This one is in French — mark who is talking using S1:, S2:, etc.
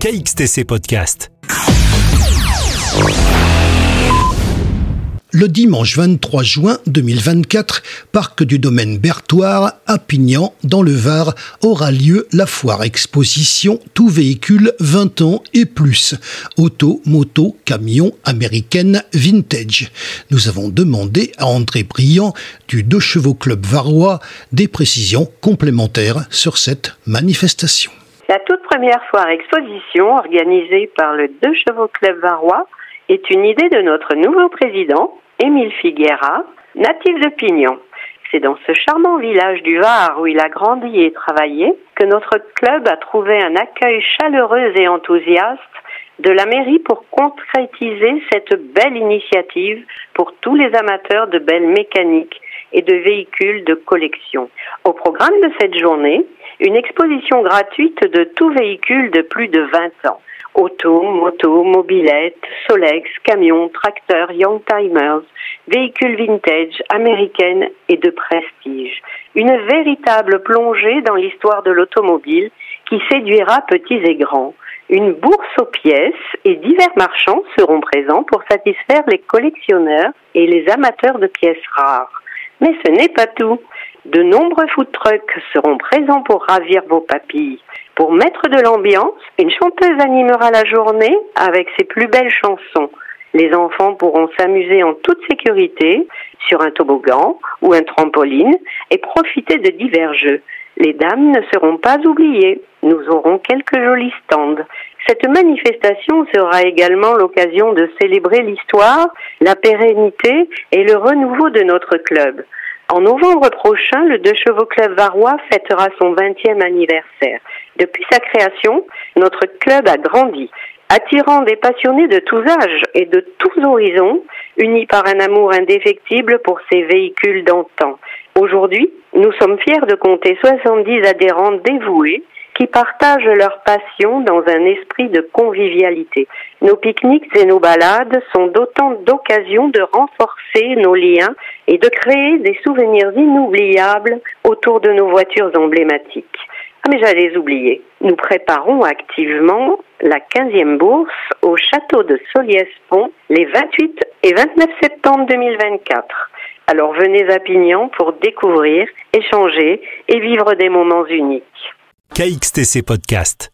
S1: KXTC Podcast.
S2: Le dimanche 23 juin 2024, parc du domaine Berthoire à Pignan, dans le Var, aura lieu la foire exposition Tout véhicule 20 ans et plus. Auto, moto, camion, américaine, vintage. Nous avons demandé à André Briand du Deux Chevaux Club Varois des précisions complémentaires sur cette manifestation.
S3: La toute première foire exposition organisée par le Deux Chevaux Club Varois est une idée de notre nouveau président, Émile Figuera, natif de Pignan. C'est dans ce charmant village du Var où il a grandi et travaillé que notre club a trouvé un accueil chaleureux et enthousiaste de la mairie pour concrétiser cette belle initiative pour tous les amateurs de belles mécaniques et de véhicules de collection. Au programme de cette journée, une exposition gratuite de tout véhicule de plus de 20 ans. Auto, moto, mobilette, Solex, camions, tracteurs, Youngtimers, véhicules vintage, américaines et de prestige. Une véritable plongée dans l'histoire de l'automobile qui séduira petits et grands. Une bourse aux pièces et divers marchands seront présents pour satisfaire les collectionneurs et les amateurs de pièces rares. Mais ce n'est pas tout. De nombreux food trucks seront présents pour ravir vos papilles. Pour mettre de l'ambiance, une chanteuse animera la journée avec ses plus belles chansons. Les enfants pourront s'amuser en toute sécurité sur un toboggan ou un trampoline et profiter de divers jeux. Les dames ne seront pas oubliées. Nous aurons quelques jolis stands. Cette manifestation sera également l'occasion de célébrer l'histoire, la pérennité et le renouveau de notre club. En novembre prochain, le Deux Chevaux Club Varois fêtera son 20e anniversaire. Depuis sa création, notre club a grandi, attirant des passionnés de tous âges et de tous horizons, unis par un amour indéfectible pour ces véhicules d'antan. Aujourd'hui, nous sommes fiers de compter 70 adhérents dévoués qui partagent leur passion dans un esprit de convivialité. Nos pique-niques et nos balades sont d'autant d'occasions de renforcer nos liens et de créer des souvenirs inoubliables autour de nos voitures emblématiques. Ah mais j'allais oublier, nous préparons activement la 15e bourse au château de Soliès-Pont les 28 et 29 septembre 2024. Alors venez à Pignan pour découvrir, échanger et vivre des moments uniques.
S1: KXTC Podcast.